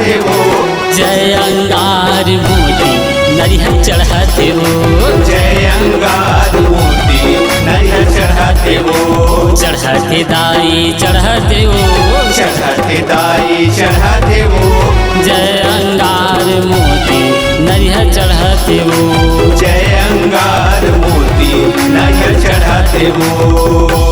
चढ़ाते वो, जय अंगार मोती नरिहर चढ़ाते वो, जय अंगार मोती नरिहर चढ़ाते वो, चढ़ाते दाई चढ़ाते वो, चढ़ाते दाई चढ़ाते वो, जय अंगार मोती नरिहर चढ़ाते वो, जय अंगार मोती नरिहर चढ़ाते वो।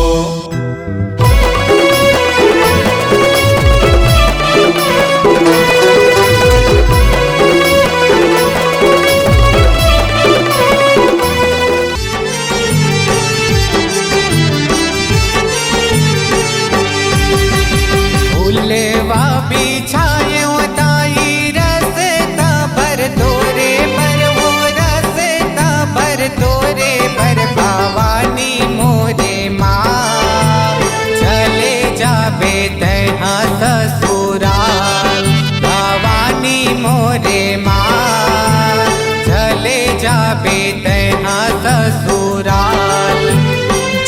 फूलवा बिछाए दाई रसता पर तोरे पर, वो रसता पर तोरे पर, भवानी मोरे माँ चले जाबे तहाँ ससुराल, भवानी मोरे माँ चले जाबे तहाँ ससुराल,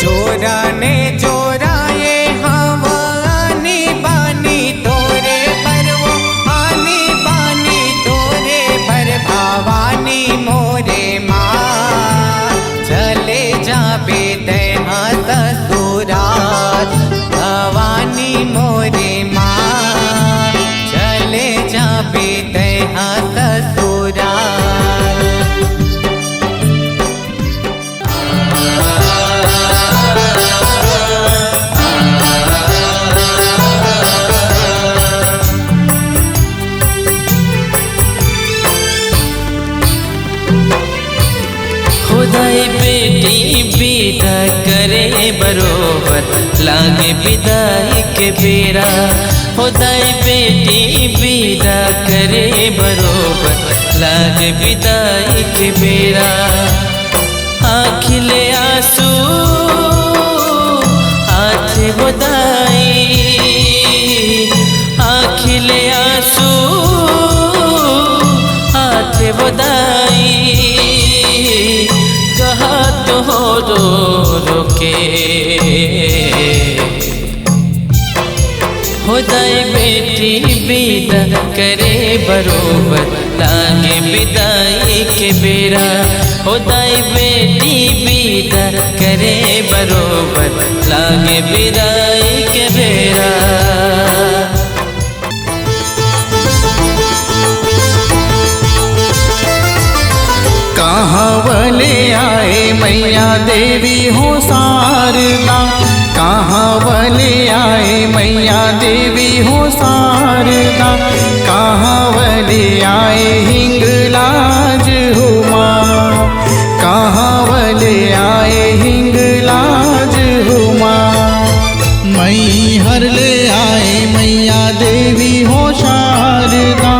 चोराने चोराए हवानी बानी तोरे पर, वो आनी बानी तोरे पर, भवानी मोरे माँ चले जाबे तहाँ ससुराल, भवानी मोरे माँ चले जाबे तहाँ ससुराल। खुदाई बेटी विदा करे बरोबर, लागे विदाई के बेरा, खुदाई बेटी विदा करे बरोबर, लागे विदाई के बेरा, आँखिले आंसू हाथ बदाई, आँखिले आंसू हाथ बदाई, कहा तो रो रो के खुदाई बेटी विदा करे बरोबर, लागे विदाई के बेरा, खुदाई बेटी विदा करे बरोबर, लागे विदाई के बेरा। कहाँ वाले आए मैया देवी हो शारदा, कहाँ वाले आए मैया देवी हो शारदा, कहाँ वाले आए हिंगलाज हो माँ, कहाँ वाले आए हिंगलाज हो माँ, मई हर ले आए मैया देवी हो शारदा,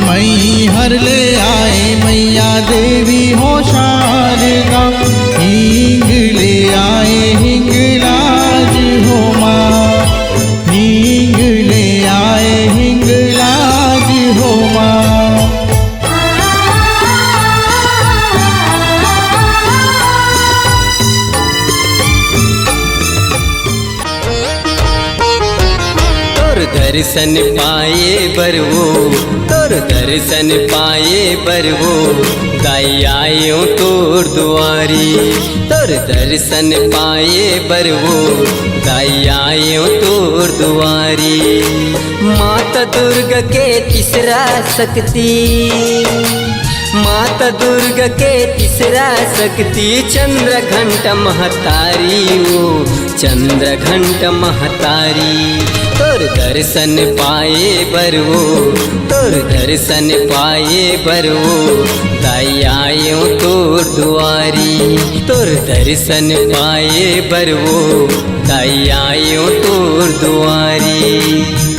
मई हर ले आए मैया देवी हो शारदा, हिंग ले आए हिंगलाज हो माँ, हिंग ले आए हिंगलाज हो माँ। तोर दर्शन पाए बरवो, तोर दर्शन पाए बरवो, दाई आयो तोर दुआरी, तोर दर्शन पाए बरवो, दाई आयो तोर दुआरी, माता दुर्गा के तीसरा शक्ति, माता दुर्गा के तीसरा शक्ति, चंद्र घंटा महतारी, वो चंद्र घंटा महतारी, तोर दर्शन पाए बरवो, तोर दर्शन पाए बरवो, दाई आयो तोर दुआरी, तोर दर्शन पाए बरवो, दाई आयो तोर दुआरी।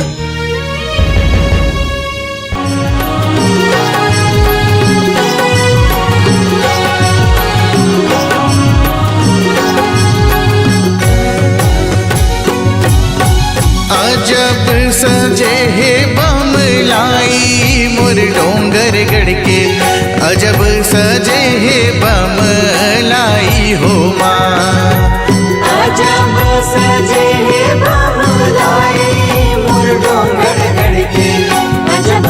अजब सजे है बमलाई मोर डोंगर गढ़ के, अजब सजे है बमलाई हो माँ, अजब सजे है बमलाई मोर डोंगर गढ़ के, अजब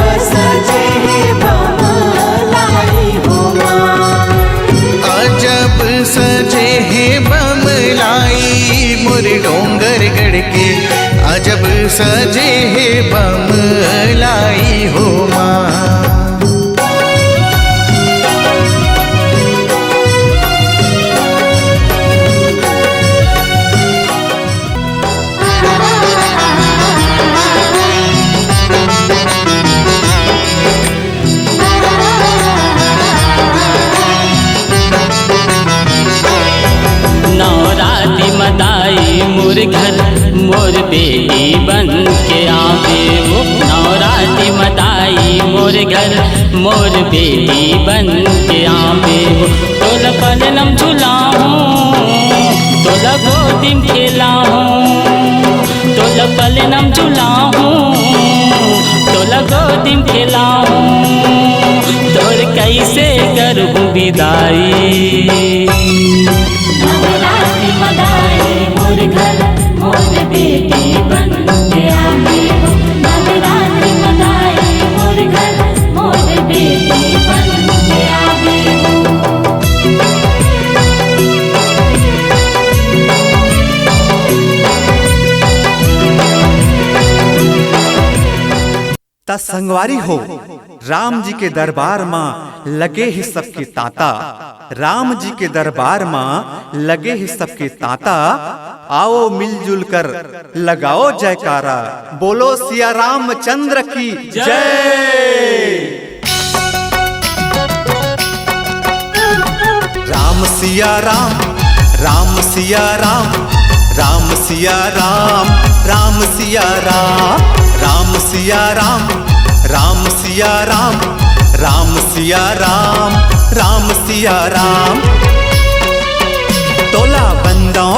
के अजब सजे है बमलाई हो माँ। नवरात्रि मदाई मोर घर मोर बेटी बन के आवे वो। नवरात्रि मदाई मोर घर मोर बेटी बन के आवे वो। तोला पलनम झुलाऊं तोला गोदी में खेलाऊं, तोला पलनम झुलाऊं तोला गोदी में खेलाऊं। तोर कैसे करूं विदाई। नवरात्रि मदाई मोर घर मोर बेटी बन के आवे हो। नवरात्रि मदाई मोर घर मोर बेटी बन के आवे हो। ता संगवारी हो राम जी के दरबार माँ लगे ही सबके ताता। राम जी के दरबार माँ लगे ही सबके ताता। आओ मिलजुल कर लगाओ जयकारा, बोलो सिया रामचंद्र की जय। राम सिया राम राम सिया राम राम सिया राम राम सिया राम राम सिया राम राम सिया राम राम सिया राम राम सिया राम। तोला बंदों